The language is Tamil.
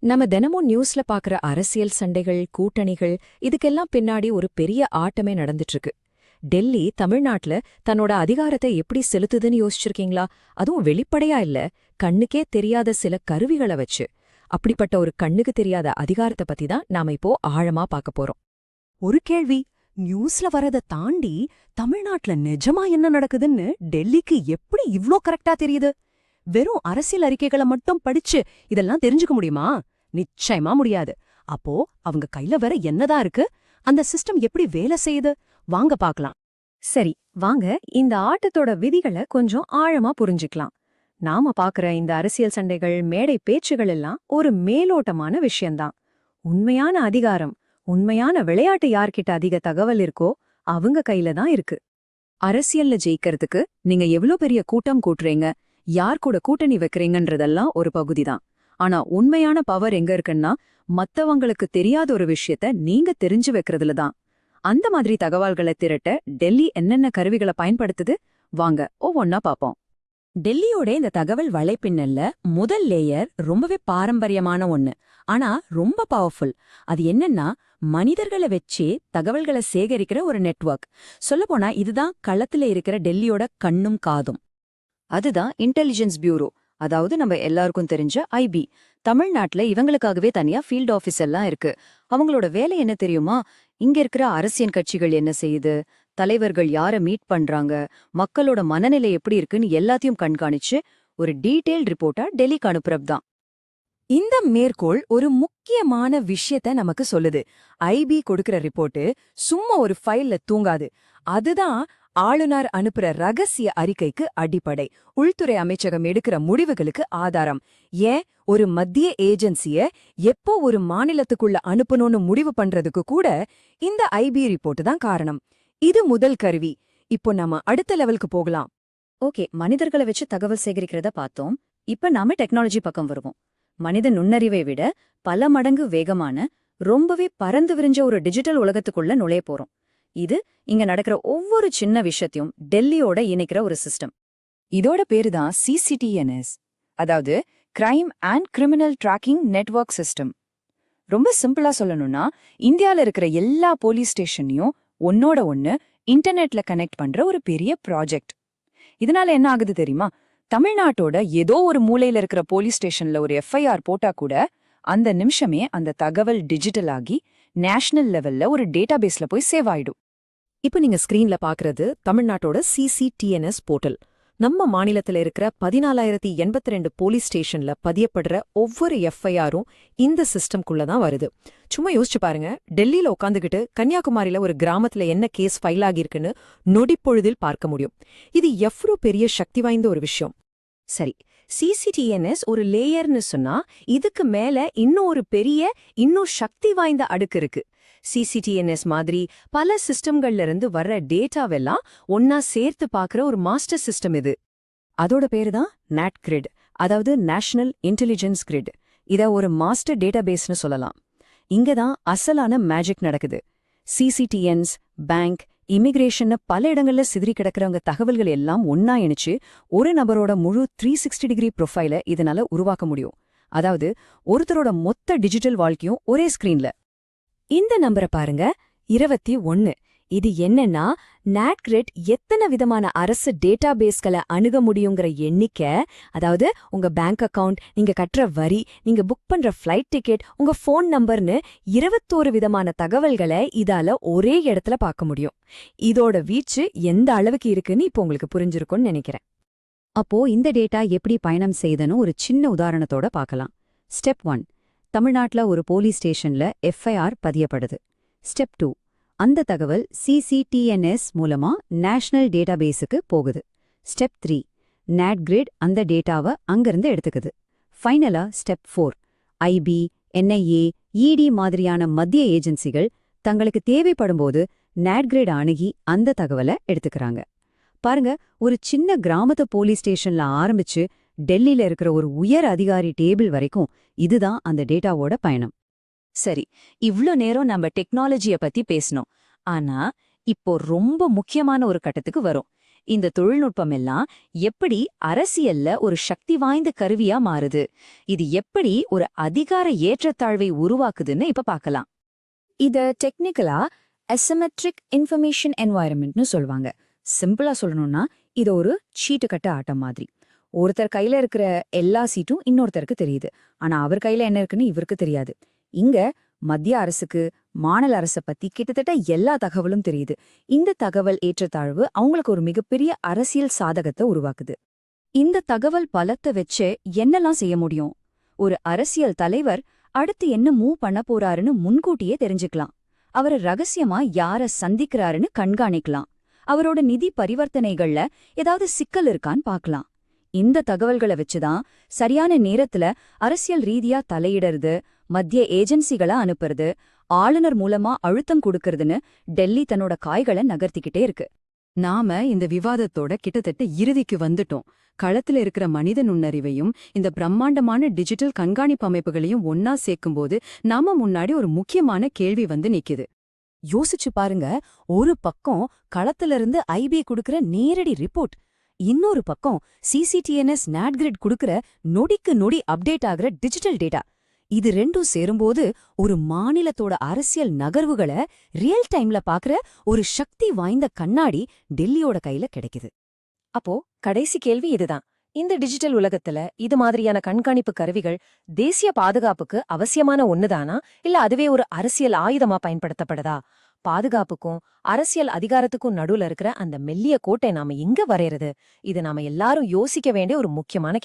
நம்ம தினமும் நியூஸ்ல பாக்குற அரசியல் சண்டைகள் கூட்டணிகள் இதுக்கெல்லாம் பின்னாடி ஒரு பெரிய ஆட்டமே நடந்துட்டு இருக்கு. டெல்லி தமிழ்நாட்டுல தன்னோட அதிகாரத்தை எப்படி செலுத்துதுன்னு யோசிச்சிருக்கீங்களா? அதுவும் வெளிப்படையா இல்ல, கண்ணுக்கே தெரியாத சில கருவிகளை வச்சு. அப்படிப்பட்ட ஒரு கண்ணுக்கு தெரியாத அதிகாரத்தை பத்தி தான் நாம இப்போ ஆழமா பார்க்க போறோம். ஒரு கேள்வி, நியூஸ்ல வரத தாண்டி தமிழ்நாட்டுல நிஜமா என்ன நடக்குதுன்னு டெல்லிக்கு எப்படி இவ்ளோ கரெக்டா தெரியுது? வெறும் அரசியல் அறிக்கைகளை மட்டும் படிச்சு இதெல்லாம் தெரிஞ்சுக்க முடியுமா? நிச்சயமா முடியாது. அப்போ அவங்க கையில வேற என்னதான் இருக்கு? அந்த சிஸ்டம் எப்படி வேலை செய்யுது? வாங்க பாக்கலாம். சரி, வாங்க இந்த ஆட்டத்தோட விதிகளை கொஞ்சம் ஆழமா புரிஞ்சுக்கலாம். நாம பாக்குற இந்த அரசியல் சண்டைகள் மேடை பேச்சுகள் எல்லாம் ஒரு மேலோட்டமான விஷயம்தான். உண்மையான அதிகாரம், உண்மையான விளையாட்டு யார்கிட்ட அதிக தகவல் இருக்கோ அவங்க கையில தான் இருக்கு. அரசியல்ல ஜெயிக்கிறதுக்கு நீங்க எவ்ளோ பெரிய கூட்டம் கூட்டுறீங்க, யார் கூட கூட்டணி வைக்கிறீங்கன்றதெல்லாம் ஒரு பகுதிதான். ஆனா உண்மையான பவர் எங்க இருக்குன்னா, மத்தவங்களுக்கு தெரியாத ஒரு விஷயத்த நீங்க தெரிஞ்சு வைக்கிறதுல தான். அந்த மாதிரி தகவல்களை திரட்ட டெல்லி என்னென்ன கருவிகளை பயன்படுத்துது, வாங்க ஒவ்வொன்னா பாப்போம். டெல்லியோட இந்த தகவல் வலைப்பின்னல்ல முதல் லேயர் ரொம்பவே பாரம்பரியமான ஒண்ணு, ஆனா ரொம்ப பவர்ஃபுல். அது என்னன்னா, மனிதர்களை வச்சே தகவல்களை சேகரிக்கிற ஒரு நெட்வொர்க். சொல்லப்போனா இதுதான் களத்துல இருக்கிற டெல்லியோட கண்ணும் காதும். அதுதான் இன்டெலிஜென்ஸ் பியூரோ, அதாவது நம்ம எல்லாருக்கும் தெரிஞ்ச ஐபி. தமிழ்நாட்டுல இவங்களுக்காகவே தனியா ஃபீல்ட் ஆபீஸ் எல்லாம் இருக்கு. அவங்களோட வேலை என்ன தெரியுமா? இங்க இருக்கிற அரசியல் கட்சிகள் என்ன செய்யுது, தலைவர்கள் யார மீட் பண்றாங்க, மக்களோட மனநிலை எப்படி இருக்குன்னு எல்லாத்தையும் கண்காணிச்சு ஒரு டீடைல்ட் ரிப்போர்ட்டா டெல்லிக்கு அனுப்புறதுதான். இந்த மேற்கோள் ஒரு முக்கியமான விஷயத்த நமக்கு சொல்லுது. ஐபி கொடுக்கிற ரிப்போர்ட்டு சும்மா ஒரு ஃபைல்ல தூங்காது. அதுதான் ஆளுநர் அனுப்புற ரகசிய அறிக்கைக்கு அடிப்படை. உள்துறை அமைச்சகம் எடுக்கிற முடிவுகளுக்கு ஆதாரம். ஏன் ஒரு மத்திய ஏஜென்சிய எப்போ ஒரு மாநிலத்துக்குள்ள அனுப்பணும்னு முடிவு பண்றதுக்கு கூட இந்த ஐபி ரிப்போர்ட் தான் காரணம். இது முதல் கருவி. இப்போ நாம அடுத்த லெவலுக்கு போகலாம். ஓகே, மனிதர்களை வச்சு தகவல் சேகரிக்கிறத பார்த்தோம். இப்ப நாம டெக்னாலஜி பக்கம் வருவோம். மனித நுண்ணறிவை விட பல மடங்கு வேகமான, ரொம்பவே பறந்து விரிஞ்ச ஒரு டிஜிட்டல் உலகத்துக்குள்ள நுழைய போறோம். இது இங்க நடக்கிற ஒவ்வொரு சின்ன விஷயத்தையும் டெல்லியோட இணைக்கிற ஒரு சிஸ்டம். இதோட பேரு தான் சிசிடிஎன்எஸ், அதாவது crime and criminal tracking network system. ரொம்ப சிம்பிளா சொல்லணும்னா, இந்தியால இருக்கிற எல்லா போலீஸ் ஸ்டேஷனையும் ஒன்னோட ஒன்னு இன்டர்நெட்ல கனெக்ட் பண்ற ஒரு பெரிய ப்ராஜெக்ட். இதனால என்ன ஆகுது தெரியுமா? தமிழ்நாட்டோட ஏதோ ஒரு மூலையில இருக்கிற போலீஸ் ஸ்டேஷன்ல ஒரு எஃப்ஐஆர் போட்டா கூட அந்த நிமிஷமே அந்த தகவல் டிஜிட்டல் ஆகி நேஷனல் லெவல்ல ஒரு டேட்டாபேஸ்ல போய் சேவ் ஆயிடும். இப்ப நீங்க ஸ்கிரீன்ல பாக்குறது தமிழ்நாட்டோட சிசிடிஎன்எஸ் போர்ட்டல். நம்ம மாநிலத்துல இருக்கிற 14,082 போலீஸ் ஸ்டேஷன்ல பதியப்படுற ஒவ்வொரு எஃப்ஐஆரும் இந்த சிஸ்டம்குள்ளதான் வருது. சும்மா யோசிச்சு பாருங்க, டெல்லியில உட்காந்துகிட்டு கன்னியாகுமரியில ஒரு கிராமத்துல என்ன கேஸ் ஃபைல் ஆகியிருக்குன்னு நொடிப்பொழுதில் பார்க்க முடியும். இது எவ்வளோ பெரிய சக்தி வாய்ந்த ஒரு விஷயம். சரி, சிசிடிஎன்எஸ் ஒரு லேயர்னு சொன்னா, இதுக்கு மேல இன்னும் ஒரு பெரிய, இன்னும் சக்தி வாய்ந்த அடுக்கு இருக்கு. சிசிடிஎன்எஸ் மாதிரி பல சிஸ்டம்கள்ல இருந்து வர்ற டேட்டாவெல்லாம் ஒன்னா சேர்த்து பார்க்குற ஒரு மாஸ்டர் சிஸ்டம் இது. அதோட பேரு தான் நாட் கிரிட், அதாவது நேஷனல் இன்டெலிஜென்ஸ் கிரிட். இத ஒரு மாஸ்டர் டேட்டாபேஸ்னு சொல்லலாம். இங்கதான் அசலான மேஜிக் நடக்குது. சிசிடிஎன்ஸ், பேங்க், இமிகிரேஷன் பல இடங்கள்ல சிதறி கிடக்கிறவங்க தகவல்கள் எல்லாம் ஒன்னா இணைச்சு ஒரு நபரோட முழு 360 டிகிரி ப்ரொஃபைல இதனால உருவாக்க முடியும். அதாவது ஒருத்தரோட மொத்த டிஜிட்டல் வாழ்க்கையும் ஒரே ஸ்கிரீன்ல. இந்த நம்பரை பாருங்க, 21. இது என்னன்னா, நாட்கிரிட் எத்தனை விதமான அரசு டேட்டாபேஸ்களை அணுக முடியுங்கிற எண்ணிக்கை. அதாவது உங்க பேங்க் அக்கவுண்ட், நீங்க கட்டுற வரி, நீங்க புக் பண்ற ஃப்ளைட் டிக்கெட், உங்க ஃபோன் நம்பர்னு 21 விதமான தகவல்களை இதால ஒரே இடத்துல பார்க்க முடியும். இதோட வீச்சு எந்த அளவுக்கு இருக்குன்னு இப்போ உங்களுக்கு புரிஞ்சிருக்கும்னு நினைக்கிறேன். அப்போ இந்த டேட்டா எப்படி பயணம் செய்யுதுன்னு ஒரு சின்ன உதாரணத்தோட பார்க்கலாம். ஸ்டெப் 1, தமிழ்நாட்டுல ஒரு போலீஸ் ஸ்டேஷன்ல எஃப்ஐஆர் பதியப்படுது. ஸ்டெப் 2, அந்த தகவல் சிசிடிஎன்எஸ் மூலமா நேஷனல் டேட்டாபேஸுக்கு போகுது. ஸ்டெப் 3, நாட்கிரிட் அந்த டேட்டாவை அங்கிருந்து எடுத்துக்குது. ஃபைனலா ஸ்டெப் 4, ஐபி, என்ஐஏ, இடி மாதிரியான மத்திய ஏஜென்சிகள் தங்களுக்கு தேவைப்படும்போது நாட்கிரிட் அணுகி அந்த தகவலை எடுத்துக்கிறாங்க. பாருங்க, ஒரு சின்ன கிராமத்து போலீஸ் ஸ்டேஷன்ல ஆரம்பிச்சு டெல்லியில இருக்கிற ஒரு உயர் அதிகாரி டேபிள் வரைக்கும் இதுதான் அந்த டேட்டாவோட பயணம். சரி, இவ்ளோ நேரம் நம்ம டெக்னாலஜிய பத்தி பேசணும். ஆனா இப்போ ரொம்ப முக்கியமான ஒரு கட்டத்துக்கு வரும். இந்த தொழில்நுட்பம் எல்லாம் எப்படி அரசியல்ல ஒரு சக்தி வாய்ந்த கருவியா மாறுது, இது எப்படி ஒரு அதிகார ஏற்றத்தாழ்வை உருவாக்குதுன்னு இப்ப பார்க்கலாம். இத டெக்னிக்கலா அசிமெட்ரிக் இன்ஃபர்மேஷன் என்வாயரன்மெண்ட்னு சொல்லுவாங்க. சிம்பிளா சொல்லணும்னா இது ஒரு சீட்டுக்கட்ட ஆட்டம் மாதிரி. ஒருத்தர் கையில இருக்கிற எல்லா சீட்டும் இன்னொருத்தருக்கு தெரியுது, ஆனா அவர் கையில என்ன இருக்குன்னு இவருக்கு தெரியாது. இங்க மத்திய அரசுக்கு மாநில அரசை பத்தி கிட்டத்தட்ட எல்லா தகவலும் தெரியுது. இந்த தகவல் ஏற்றத்தாழ்வு அவங்களுக்கு ஒரு மிகப்பெரிய அரசியல் சாதகத்தை உருவாக்குது. இந்த தகவல் பலத்தை வச்சு என்னெல்லாம் செய்ய முடியும்? ஒரு அரசியல் தலைவர் அடுத்து என்ன மூவ் பண்ண போறாருன்னு முன்கூட்டியே தெரிஞ்சுக்கலாம். அவர் ரகசியமா யார சந்திக்கிறாருன்னு கண்காணிக்கலாம். அவரோட நிதி பரிவர்த்தனைகள்ல ஏதாவது சிக்கல் இருக்கான்னு பார்க்கலாம். இந்த தகவல்களை வச்சுதான் சரியான நேரத்துல அரசியல் ரீதியா தலையிடுறது, மத்திய ஏஜென்சிகளை அனுப்புறது, ஆளுநர் மூலமா அழுத்தம் கொடுக்கறதுன்னு டெல்லி தன்னோட காய்களை நகர்த்திக்கிட்டே இருக்கு. நாம இந்த விவாதத்தோட கிட்டத்தட்ட இறுதிக்கு வந்துட்டோம். களத்துல இருக்கிற மனித நுண்ணறிவையும் இந்த பிரம்மாண்டமான டிஜிட்டல் கண்காணிப்பு அமைப்புகளையும் ஒன்னா சேர்க்கும்போது நாம முன்னாடி ஒரு முக்கியமான கேள்வி வந்து நிக்குது. யோசிச்சு பாருங்க, ஒரு பக்கம் களத்துல இருந்து ஐபி குடுக்கிற நேரடி ரிப்போர்ட், இன்னொரு பக்கம் சிசிடிஎன்எஸ் நாட்கிரிட் குடுக்கிற நொடிக்கு நொடி அப்டேட் ஆகிற டிஜிட்டல் டேட்டா. இது ரெண்டும் சேரும்போது ஒரு மாநிலத்தோட அரசியல் நகர்வுகளை ரியல் டைம்ல பாக்குற ஒரு சக்தி வாய்ந்த கண்ணாடி டெல்லியோட கையில கிடைக்குது. அப்போ கடைசி கேள்வி இதுதான். இந்த டிஜிட்டல் உலகத்துல இது மாதிரியான கண்காணிப்பு கருவிகள் தேசிய பாதுகாப்புக்கு அவசியமான ஒண்ணுதானா, இல்ல அதுவே ஒரு அரசியல் ஆயுதமா பயன்படுத்தப்படுதா? பாதுகாப்புக்கும் அரசியல் அதிகாரத்துக்கும் நடுவுல இருக்கிற அந்த மெல்லிய கோட்டை நாம எங்க வரையறது? இது நாம எல்லாரும் யோசிக்க வேண்டிய ஒரு முக்கியமான